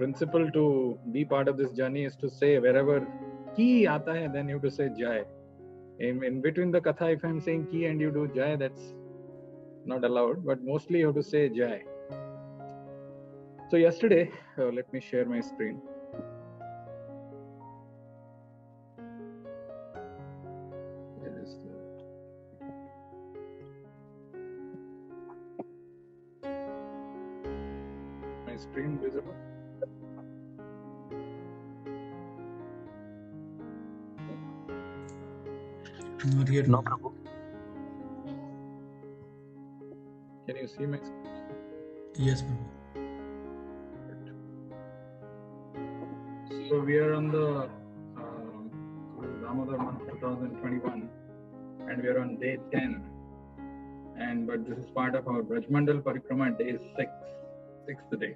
principle to be part of this journey is to say wherever ki aata hai, then you have to say jai. In between the katha, if I'm saying ki and you do jai, that's not allowed, but mostly you have to say jai. So yesterday, let me share my screen. My screen visible? Not yet. No, Prabhu. Can you see my screen? Yes, Prabhu. So we are on the Damodar month 2021, and we are on day 10. But this is part of our Brajmandal Parikrama, day 6th day.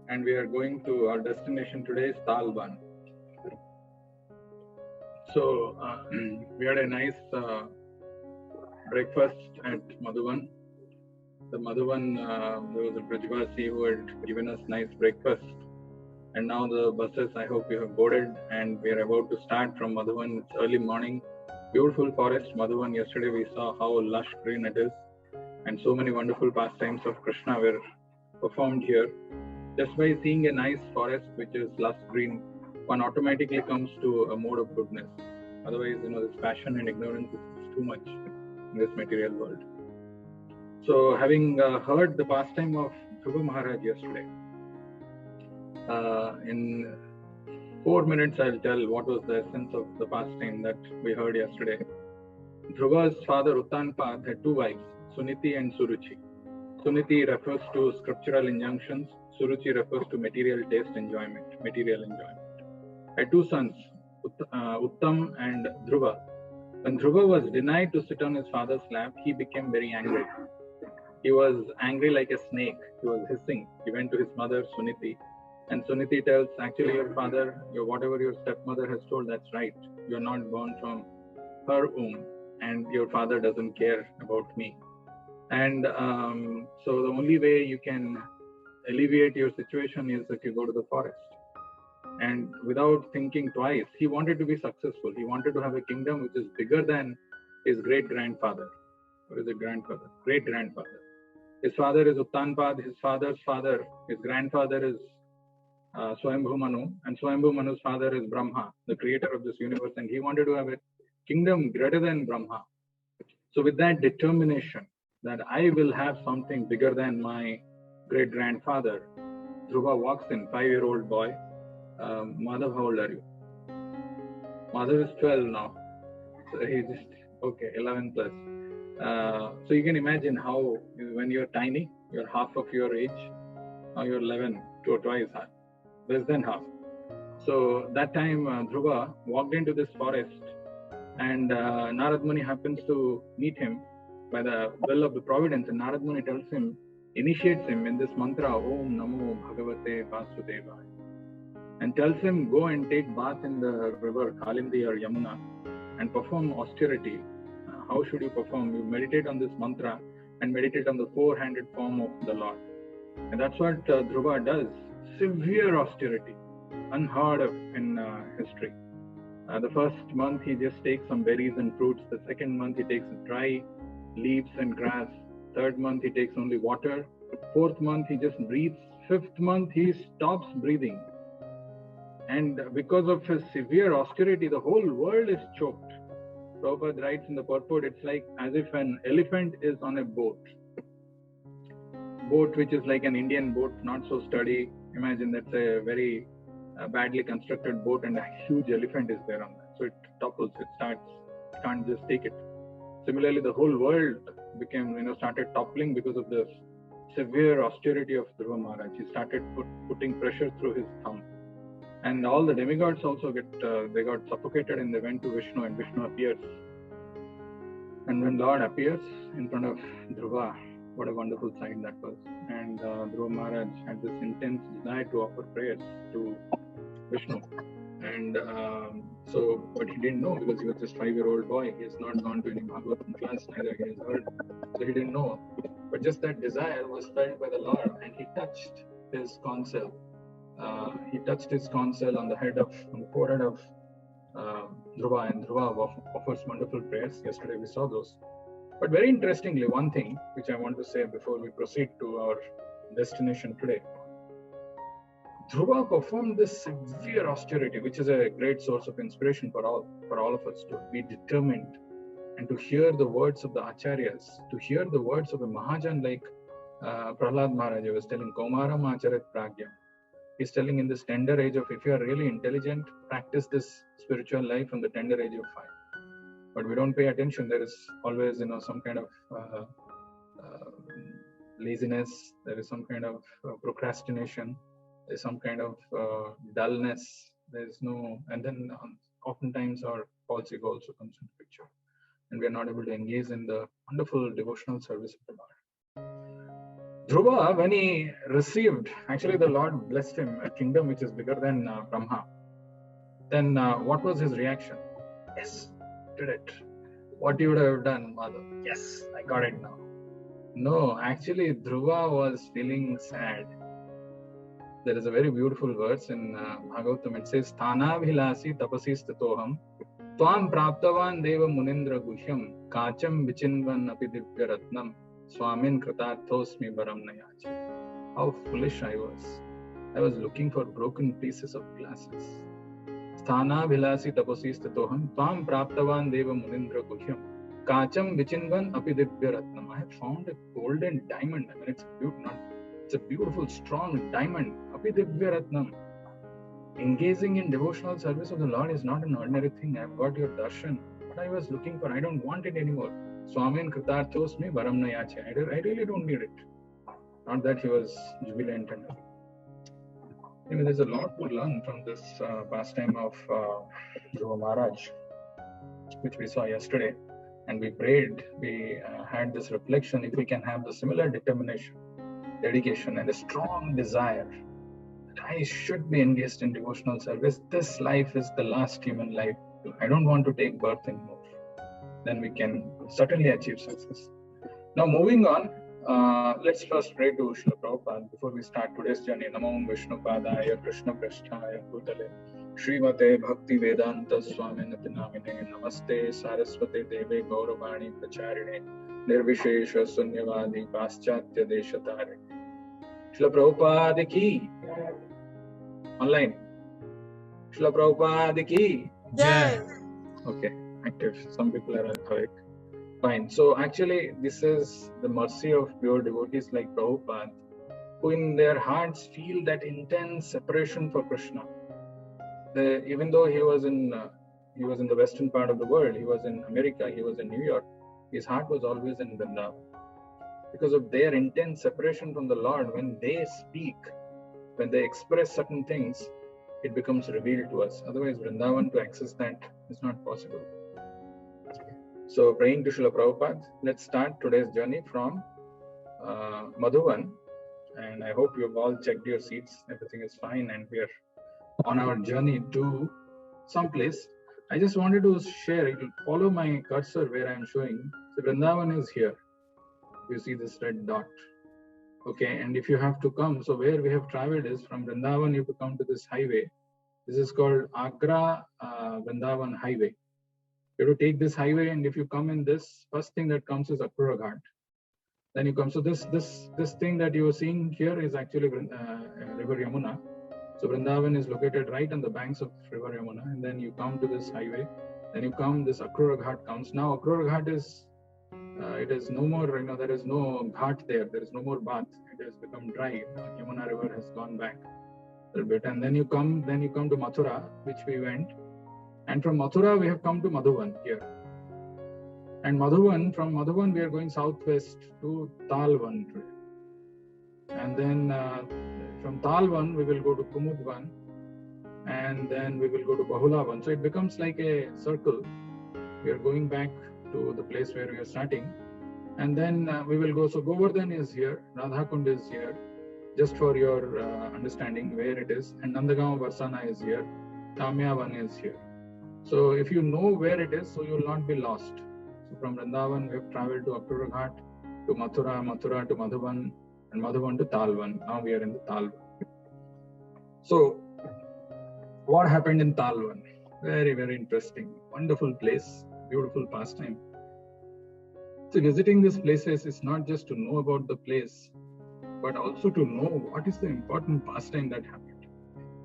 And we are going to our destination today is Talban. So we had a nice breakfast at Madhuban. The Madhuban, there was a Brajvasi who had given us nice breakfast. And now the buses, I hope you have boarded, and we are about to start from Madhuban. It's early morning. Beautiful forest, Madhuban. Yesterday we saw how lush green it is. And so many wonderful pastimes of Krishna were performed here. Just by seeing a nice forest which is lush green, one automatically comes to a mode of goodness. Otherwise, this passion and ignorance is too much in this material world. So, having heard the pastime of Dhruva Maharaj yesterday, in 4 minutes I'll tell what was the essence of the pastime that we heard yesterday. Dhruva's father Uttanpad had two wives, Suniti and Suruchi. Suniti refers to scriptural injunctions. Suruchi refers to material taste enjoyment, material enjoyment. Had two sons, Uttam and Dhruva. When Dhruva was denied to sit on his father's lap, he became very angry. He was angry like a snake. He was hissing. He went to his mother, Suniti. And Suniti tells, actually, your father, whatever your stepmother has told, that's right. You're not born from her womb, and your father doesn't care about me. And so the only way you can alleviate your situation is if you go to the forest. And without thinking twice, he wanted to be successful. He wanted to have a kingdom which is bigger than his great-grandfather. Or is it grandfather? Great-grandfather. His father is Uttanpad, his father's father, his grandfather is Swayambhu Manu, and Swayambhu Manu's father is Brahma, the creator of this universe, and he wanted to have a kingdom greater than Brahma. So with that determination that I will have something bigger than my great-grandfather, Dhruva walks in, 5-year-old boy. Madhav, how old are you? Madhav is 12 now. So he's just, okay, 11 plus. So you can imagine how, when you're tiny, you're half of your age, now you're 11, twice half, less than half. So that time Dhruva walked into this forest, and Narad Muni happens to meet him by the will of the providence, and Narad Muni tells him, initiates him in this mantra, Om Namo Bhagavate Vasudevaya, and tells him, go and take bath in the river Kalindi or Yamuna and perform austerity. How should you perform? You meditate on this mantra and meditate on the four-handed form of the Lord. And that's what Dhruva does. Severe austerity, unheard of in history. The first month he just takes some berries and fruits. The second month he takes dry leaves and grass. Third month he takes only water. Fourth month he just breathes. Fifth month he stops breathing. And because of his severe austerity, the whole world is choked. Prabhupada writes in the purport, it's like as if an elephant is on a boat which is like an Indian boat, not so sturdy. Imagine that's a very badly constructed boat, and a huge elephant is there on that. So it topples, it can't just take it. Similarly, the whole world started toppling because of the severe austerity of Dhruva Maharaj. He started putting pressure through his thumb. And all the demigods also got suffocated, and they went to Vishnu, and Vishnu appears. And when Lord appears in front of Dhruva, what a wonderful sight that was. And Dhruva Maharaj had this intense desire to offer prayers to Vishnu. And but he didn't know, because he was just 5-year-old boy. He has not gone to any Bhagavatam class, neither he has heard. So he didn't know. But just that desire was felt by the Lord, and he touched his conch shell. he touched his console on the forehead of Dhruva, and Dhruva offers wonderful prayers. Yesterday we saw those. But very interestingly, one thing which I want to say before we proceed to our destination today, Dhruva performed this severe austerity, which is a great source of inspiration for all of us to be determined and to hear the words of the Acharyas, to hear the words of a Mahajan like Prahlad Maharaj was telling, Kaumaram Acharit Pragya. He's telling in this tender age of, if you are really intelligent, practice this spiritual life from the tender age of 5. But we don't pay attention. There is always, some kind of laziness. There is some kind of procrastination. There's some kind of dullness. There's no, and then oftentimes our false ego also comes into picture, and we are not able to engage in the wonderful devotional service of the Lord. Dhruva, when he received, actually the Lord blessed him a kingdom which is bigger than Brahma. Then what was his reaction? Yes, did it. What you would have done, mother? Yes, I got it now. No, actually Dhruva was feeling sad. There is a very beautiful verse in Bhagavatam. It says, Thana bhilasi tapasi statoham Tvam praptavan deva munindra guhyam kacham vichinvan api divya ratnam swamin kritarthosmi baram nayachi. How foolish I was. I was looking for broken pieces of glasses. Sthana bhilasi tapasi statoham Tvam praptavan deva munindra guhyam kacham vichinvan api divya ratnam. I have found a golden diamond. I mean, it's a beautiful, strong diamond. Api divya ratnam. Engaging in devotional service of the Lord is not an ordinary thing. I've got your darshan. What I was looking for, I don't want it anymore. Swamin kritarthosmi varam nayache. I really don't need it. Not that he was jubilant and anyway, there's a lot to learn from this pastime of Dhruva Maharaj, which we saw yesterday. And we prayed, we had this reflection, if we can have the similar determination, dedication, and a strong desire I should be engaged in devotional service. This life is the last human life. I don't want to take birth anymore. Then we can certainly achieve success. Now, moving on, let's first pray to Srila Prabhupada before we start today's journey. Namo Vishnu Padaya Krishna Prasthaya Bhutale Srimate Bhakti Vedanta Swaminati Namine Namaste Saraswate Deve Gauravani Pracharine Nirvishesha Sunyavadi Paschatya Deshatare. Srila Prabhupada ki online. Srila Prabhupada ki Jai. Okay, active. Some people are correct. Fine. So actually, this is the mercy of pure devotees like Prabhupada, who in their hearts feel that intense separation for Krishna. Even though he was in the western part of the world, he was in America, he was in New York, his heart was always in Vrindavan. Because of their intense separation from the Lord, when they speak, when they express certain things, it becomes revealed to us. Otherwise, Vrindavan, to access that is not possible. So, praying to Srila Prabhupada, let's start today's journey from Madhuvan. And I hope you've all checked your seats. Everything is fine, and we are on our journey to some place. I just wanted to share, it will follow my cursor where I am showing. So, Vrindavan is here. You see this red dot. Okay, and if you have to come, so where we have traveled is from Vrindavan, you have to come to this highway. This is called Agra Vrindavan Highway. You have to take this highway, and if you come in this, first thing that comes is Akrura Ghat. Then you come. So this thing that you are seeing here is actually River Yamuna. So Vrindavan is located right on the banks of River Yamuna, and then you come to this highway. Then you come. This Akrura Ghat comes. Now Akrura Ghat is it is no more. There is no ghat there. There is no more bath. It has become dry. Yamuna River has gone back a little bit, and then you come to Mathura, which we went. And from Mathura, we have come to Madhuvan here. And from Madhuvan, we are going southwest to Talvan today. And then from Talvan, we will go to Kumudvan. And then we will go to Bahulavan. So it becomes like a circle. We are going back to the place where we are starting. And then we will go. So Govardhan is here. Radhakund is here. Just for your understanding where it is. And Nandagaon Varsana is here. Kamyavan is here. So if you know where it is, so you will not be lost. So from Vrindavan, we have traveled to Akrura Ghat, to Mathura to Madhuvan, and Madhuvan to Talvan. Now we are in the Talvan. So, what happened in Talvan? Very, very interesting. Wonderful place, beautiful pastime. So, visiting these places is not just to know about the place, but also to know what is the important pastime that happened.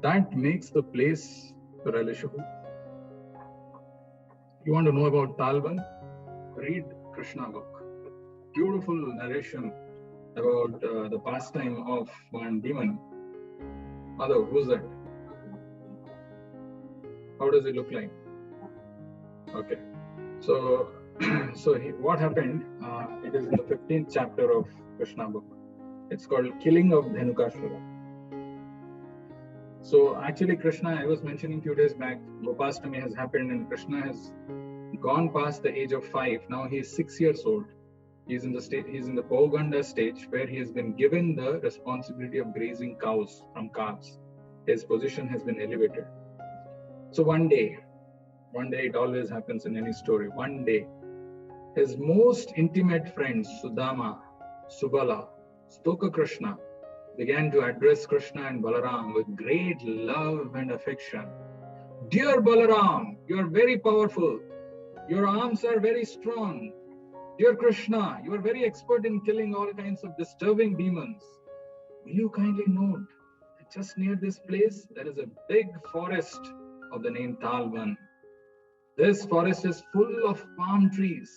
That makes the place relishable. You want to know about Talvan? Read Krishna book. Beautiful narration about the pastime of one demon. Mother, who's that? How does it look like? Okay. So, what happened? It is in the 15th chapter of Krishna book. It's called Killing of Dhenukasura. So actually, Krishna, I was mentioning a few days back, Gopastami has happened and Krishna has gone past the age of 5. Now he is 6 years old. He's in the Poganda stage where he has been given the responsibility of grazing cows from calves. His position has been elevated. So one day, it always happens in any story. One day, his most intimate friends, Sudama, Subala, Stoka Krishna, began to address Krishna and Balaram with great love and affection. Dear Balaram, you are very powerful. Your arms are very strong. Dear Krishna, you are very expert in killing all kinds of disturbing demons. Will you kindly note that just near this place, there is a big forest of the name Talvan. This forest is full of palm trees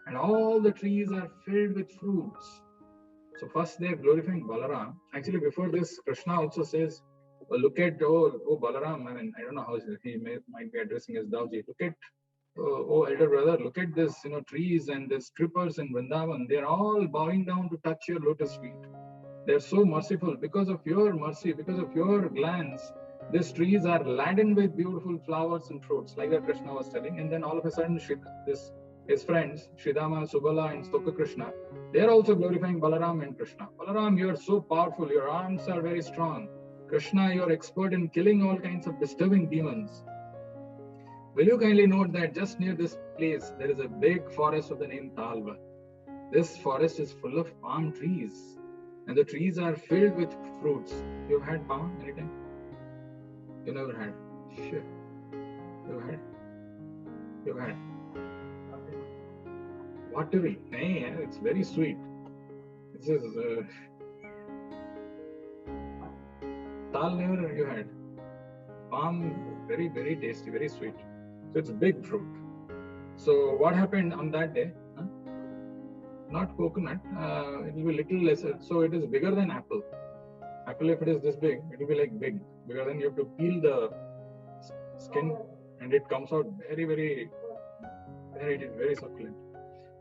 and all the trees are filled with fruits. So first they are glorifying Balaram. Actually, before this, Krishna also says, look at, oh Balaram, I mean, I don't know how he might be addressing as Dauji. Look at, oh elder brother, look at this, trees and the strippers in Vrindavan. They're all bowing down to touch your lotus feet. They're so merciful. Because of your mercy, because of your glance, these trees are laden with beautiful flowers and fruits, like that Krishna was telling. And then all of a sudden, his friends, Shridama, Subala, and Stoka Krishna, they are also glorifying Balaram and Krishna. Balaram, you are so powerful. Your arms are very strong. Krishna, you are expert in killing all kinds of disturbing demons. Will you kindly note that just near this place, there is a big forest of the name Talva. This forest is full of palm trees. And the trees are filled with fruits. You've had palm anytime? You never had? Sure. You've had? You've had? Watery. Hey, it's very sweet. This is Tal never you had. Palm, very, very tasty, very sweet. So it's big fruit. So what happened on that day? Not coconut, it will be little lesser. So it is bigger than apple. Apple, if it is this big, it will be like big. Because then you have to peel the skin and it comes out very, very, very succulent.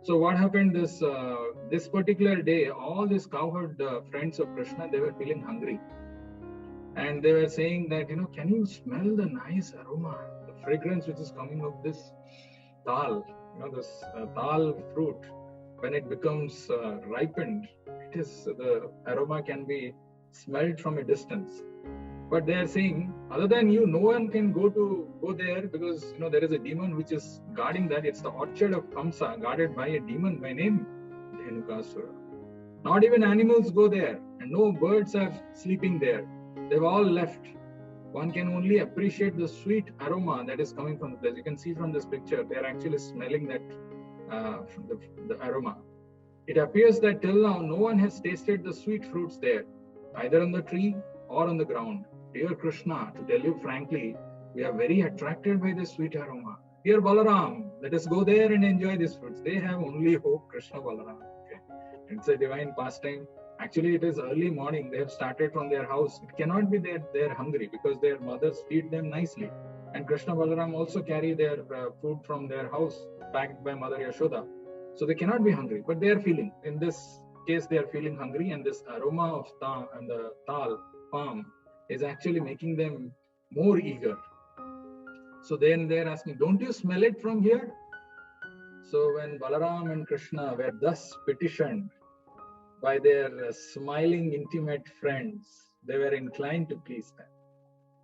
So what happened this particular day, all these cowherd friends of Krishna, they were feeling hungry. And they were saying that, can you smell the nice aroma, the fragrance which is coming of this tal, this tal fruit. When it becomes ripened, the aroma can be smelled from a distance. But they are saying, other than you, no one can go there because there is a demon which is guarding that. It's the orchard of Kamsa, guarded by a demon by name Dhenukasura. Not even animals go there, and no birds are sleeping there. They've all left. One can only appreciate the sweet aroma that is coming from the place. You can see from this picture, they are actually smelling that. The aroma. It appears that till now no one has tasted the sweet fruits there, either on the tree or on the ground. Dear Krishna, to tell you frankly, we are very attracted by this sweet aroma. Dear Balaram, let us go there and enjoy these fruits. They have only hope, Krishna Balaram. Okay. It's a divine pastime. Actually, it is early morning. They have started from their house. It cannot be that they are hungry because their mothers feed them nicely. And Krishna Balaram also carry their food from their house, packed by Mother Yashoda. So they cannot be hungry, but they are feeling. In this case, they are feeling hungry, and this aroma of and the tal, palm, is actually making them more eager. So then they are asking, don't you smell it from here? So when Balaram and Krishna were thus petitioned by their smiling, intimate friends, they were inclined to please them.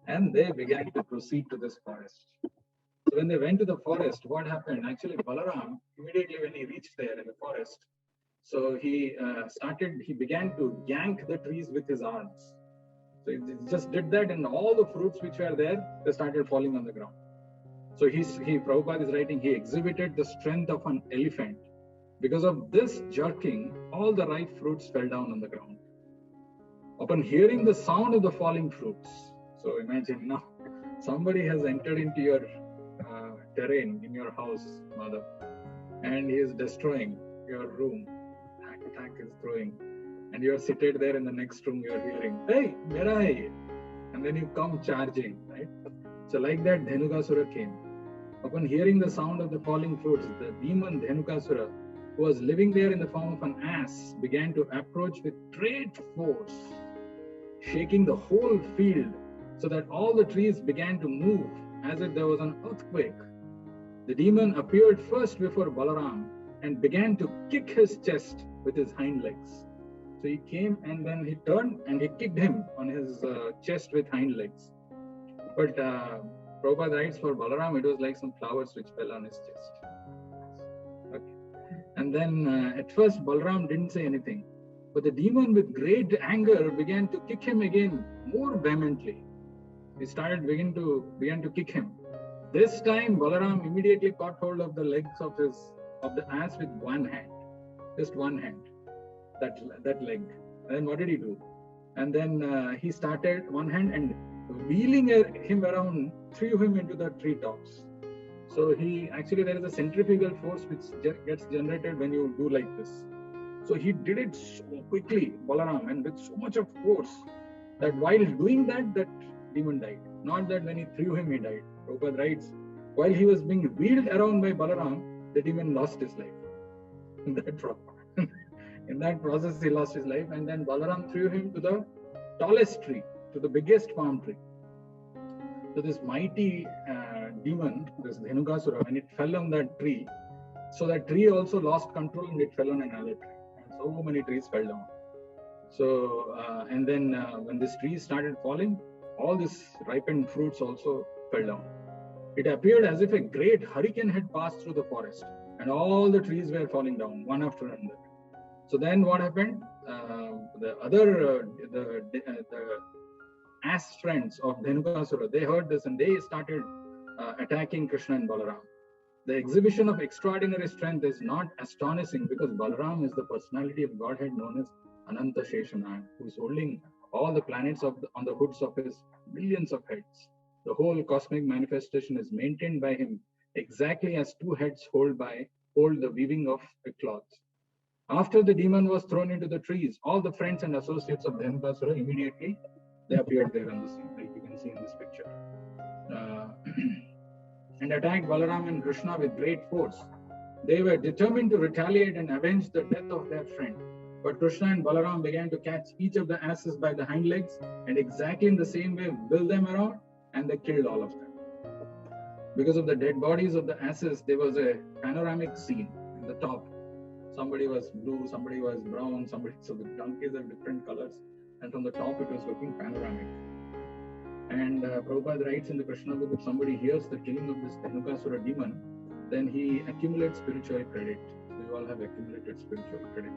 And they began to proceed to this forest. So when they went to the forest, what happened? Actually, Balaram, immediately when he reached there in the forest, so he began to yank the trees with his arms. So he just did that, and all the fruits which were there, they started falling on the ground. So Prabhupada is writing, he exhibited the strength of an elephant. Because of this jerking, all the ripe fruits fell down on the ground. Upon hearing the sound of the falling fruits, so imagine now, somebody has entered into your terrain in your house, mother, and he is destroying your room. Attack is throwing, and you are seated there in the next room. You are hearing, "Hey, mera hai ye," and then you come charging, right? So like that, Dhenukasura came. Upon hearing the sound of the falling fruits, the demon Dhenukasura, who was living there in the form of an ass, began to approach with great force, shaking the whole field so that all the trees began to move as if there was an earthquake. The demon appeared first before Balaram and began to kick his chest with his hind legs. So he came and then he turned and he kicked him on his chest with hind legs. But Prabhupada writes, for Balaram, it was like some flowers which fell on his chest. Okay. And then at first Balaram didn't say anything, but the demon with great anger began to kick him again more vehemently. He began to kick him. This time Balaram immediately caught hold of the legs of the ass with one hand, just one hand, that leg. And then what did he do? And then he started one hand and wheeling him around, threw him into the treetops. So there is a centrifugal force which gets generated when you do like this. So he did it so quickly, Balaram, and with so much of force that while doing that demon died. Not that when he threw him, he died. Prabhupada writes, while he was being wheeled around by Balaram, the demon lost his life. In that process, he lost his life, and then Balaram threw him to the tallest tree, to the biggest palm tree. So this mighty demon, this Dhenukasura, when it fell on that tree, so that tree also lost control and it fell on another tree. And so many trees fell down. So, and then when this tree started falling, all these ripened fruits also fell down. It appeared as if a great hurricane had passed through the forest and all the trees were falling down one after another. So then what happened? The ass friends of Dhenukasura, they heard this and they started attacking Krishna and Balaram. The exhibition of extraordinary strength is not astonishing because Balaram is the personality of Godhead known as Ananta Sheshana, who is holding all the planets on the hoods of his millions of heads. The whole cosmic manifestation is maintained by him exactly as two heads hold the weaving of a cloth. After the demon was thrown into the trees, all the friends and associates of Dhenukasura immediately they appeared there on the scene, like you can see in this picture, and attacked Balaram and Krishna with great force. They were determined to retaliate and avenge the death of their friend. But Krishna and Balaram began to catch each of the asses by the hind legs and exactly in the same way wheel them around, and they killed all of them. Because of the dead bodies of the asses, there was a panoramic scene in the top. Somebody was blue, somebody was brown, so the donkeys have different colors, and from the top it was looking panoramic. And Prabhupada writes in the Krishna book, if somebody hears the killing of this Dhenukasura demon, then he accumulates spiritual credit. We all have accumulated spiritual credit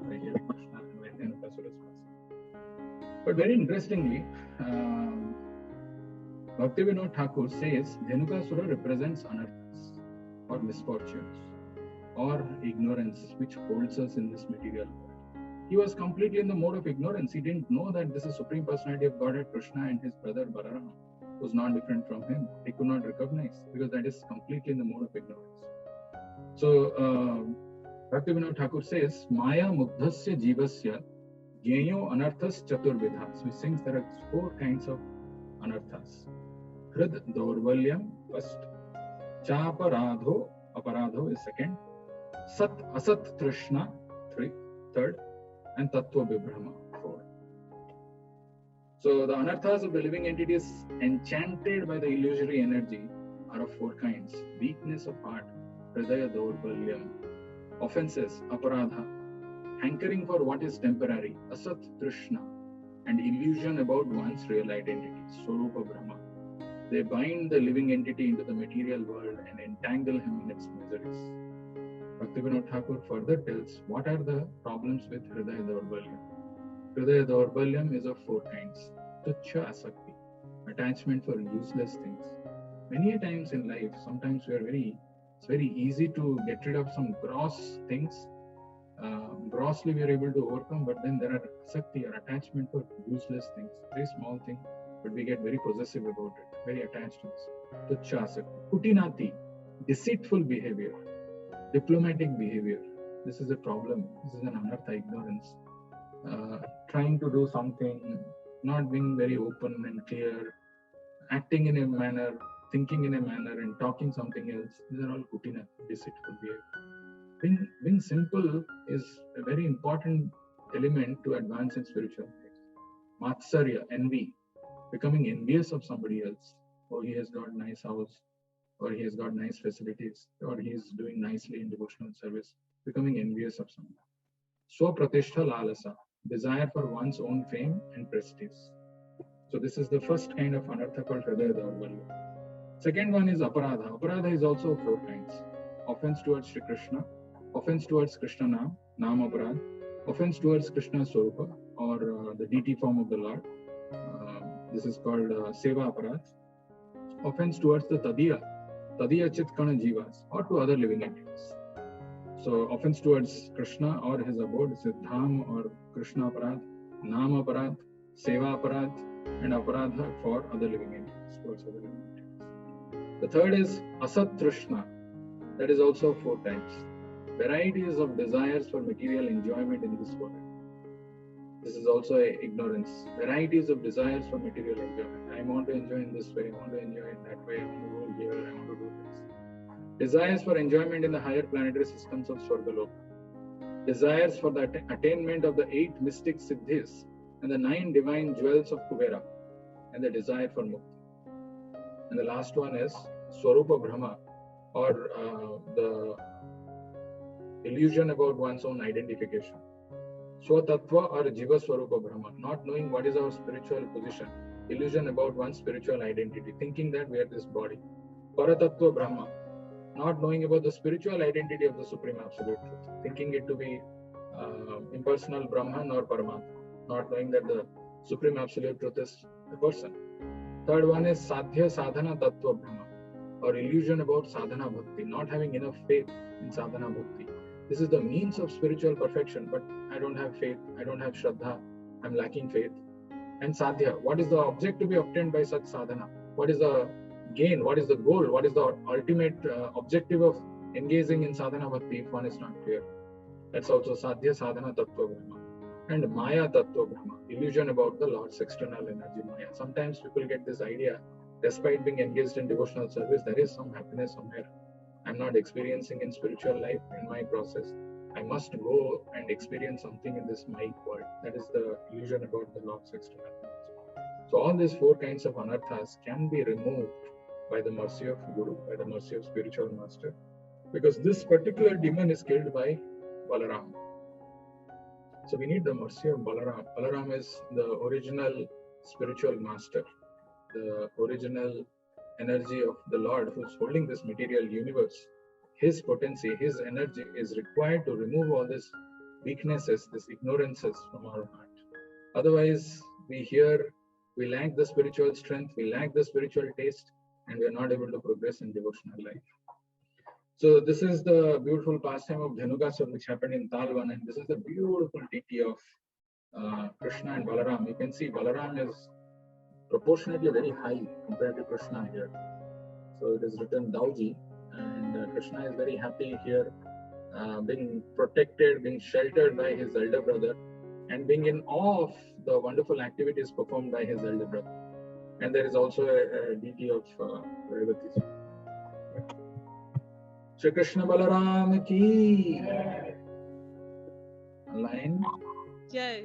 by hearing Krishna and by Dhenukasura's passing. But very interestingly, Bhaktivinoda Thakur says Dhenukasura represents anarthas or misfortunes or ignorance which holds us in this material world. He was completely in the mode of ignorance. He didn't know that this is Supreme Personality of Godhead Krishna and his brother Balaram was not different from him. He could not recognize because that is completely in the mode of ignorance. So Bhaktivinoda Thakur says, Maya Mugdhasya Jivasya Gyeyo Anarthas Chaturvidha. So he sings there are 4 kinds of anarthas. Hrid Daurvalyam first, Chaparadho, Aparadho is second, Sat Asat Trishna third, and Tattva Vibhrama 4. So the anarthas of the living entities enchanted by the illusory energy are of 4 kinds. Weakness of heart, Hridaya Daurvalyam. Offenses, Aparadha. Hankering for what is temporary, Asat Trishna. And illusion about one's real identity, Swarupa Brahma. They bind the living entity into the material world and entangle him in its miseries. Bhaktivinoda Thakur further tells what are the problems with Hridaya Daurvalyam. Hridaya Daurvalyam is of 4 kinds. Tuchha asakti, attachment for useless things. Many a times in life, sometimes it's very easy to get rid of some gross things. Grossly we are able to overcome, but then there are asakti or attachment for useless things, very small thing, but we get very possessive about it, very attached to this. Tuchha asakti. Kutinati, deceitful behavior, diplomatic behavior. This is a problem. This is an anartha, ignorance. Trying to do something, not being very open and clear, acting in a manner, thinking in a manner, and talking something else. These are all kutina, deceitful behavior. Being simple is a very important element to advance in spiritual life. Matsarya, envy, becoming envious of somebody else. Oh, he has got nice house, or he has got nice facilities, or he is doing nicely in devotional service. Becoming envious of someone. Swapratishtha lalasa, desire for one's own fame and prestige. So this is the first kind of anartha called Hridaya Daurvalya. Second one is aparadha. Aparadha is also 4 kinds. Offense towards Sri Krishna, offense towards Krishna Nam aparadha, offense towards Krishna Swarupa, or the deity form of the Lord. This is called Seva aparadha. Offense towards the Tadiya Chitkana Jivas, or to other living entities. So offense towards Krishna or his abode is Dham or Krishna aparadha, Nam aparadha, Seva aparadha, and aparadha for other living entities, towards other living entities. The third is Asat Trishna. That is also 4 types. Varieties of desires for material enjoyment in this world. This is also ignorance. Varieties of desires for material enjoyment. I want to enjoy in this way, I want to enjoy in that way, I want to go here, I want to do this. Desires for enjoyment in the higher planetary systems of Swargaloka. Desires for the attainment of the 8 mystic siddhis and the 9 divine jewels of Kuvera, and the desire for mukti. And the last one is Swarupa Brahma, or the illusion about one's own identification. Swatattva or Jiva Swarupa Brahma, not knowing what is our spiritual position, illusion about one's spiritual identity, thinking that we are this body. Paratattva Brahma, not knowing about the spiritual identity of the Supreme Absolute Truth, thinking it to be impersonal Brahman or Paramatma, not knowing that the Supreme Absolute Truth is a person. Third one is Sadhya Sadhana Tattva Brahma, or illusion about sadhana bhakti, not having enough faith in sadhana bhakti. This is the means of spiritual perfection, but I don't have faith, I don't have shraddha, I'm lacking faith. And sadhya, what is the object to be obtained by such sadhana? What is the gain? What is the goal? What is the ultimate objective of engaging in sadhana bhakti if one is not clear? That's also sadhya sadhana tattva brahma. And maya tattva brahma, illusion about the Lord's external energy maya. Sometimes people get this idea, despite being engaged in devotional service, there is some happiness somewhere I'm not experiencing in spiritual life, in my process. I must go and experience something in this Maya world. That is the illusion about the Lord's external energy. So all these 4 kinds of anarthas can be removed by the mercy of Guru, by the mercy of spiritual master, because this particular demon is killed by Balaram. So we need the mercy of Balaram. Balaram is the original spiritual master, the original energy of the Lord who's holding this material universe. His potency, his energy is required to remove all these weaknesses, these ignorances from our heart. Otherwise, we lack the spiritual strength, we lack the spiritual taste, and we are not able to progress in devotional life. So this is the beautiful pastime of Dhanukasura, which happened in Talvan, and this is the beautiful deity of Krishna and Balaram. You can see Balaram is proportionately very high compared to Krishna here. So it is written Dauji, and Krishna is very happy here, being protected, being sheltered by his elder brother, and being in awe of the wonderful activities performed by his elder brother. And there is also a deity of Revati. Shri Krishna Balaram ki line. Jai.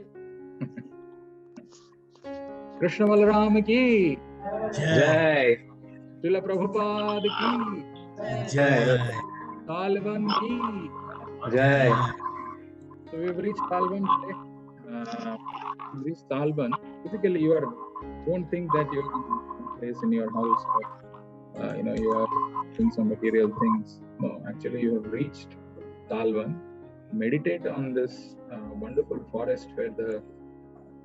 Krishna Balaram ki Jai. Srila Prabhupada ki Jai. Talvan ki Jai. So we've reached Talvan today. We've reached Talvan. Typically, don't think that you're in some place in your house or you are doing some material things. No, actually you have reached Talvan. Meditate on this wonderful forest where the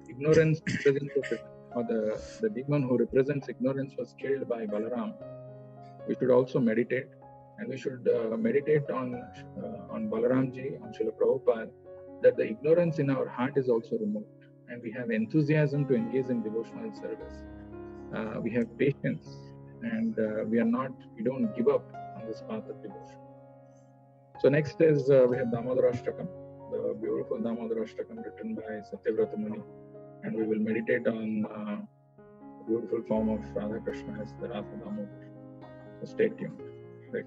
ignorance represents or the demon who represents ignorance was killed by Balaram, we should also meditate, and we should meditate on Balaramji, on Srila Prabhupada, that the ignorance in our heart is also removed, and we have enthusiasm to engage in devotional service. We have patience, and we don't give up on this path of devotion. So next is we have Damodara Ashtakam, the beautiful Damodara Ashtakam written by Satyavrata Muni, and we will meditate on the beautiful form of Radha Krishna as the Radha Damodar. So stay tuned. Right.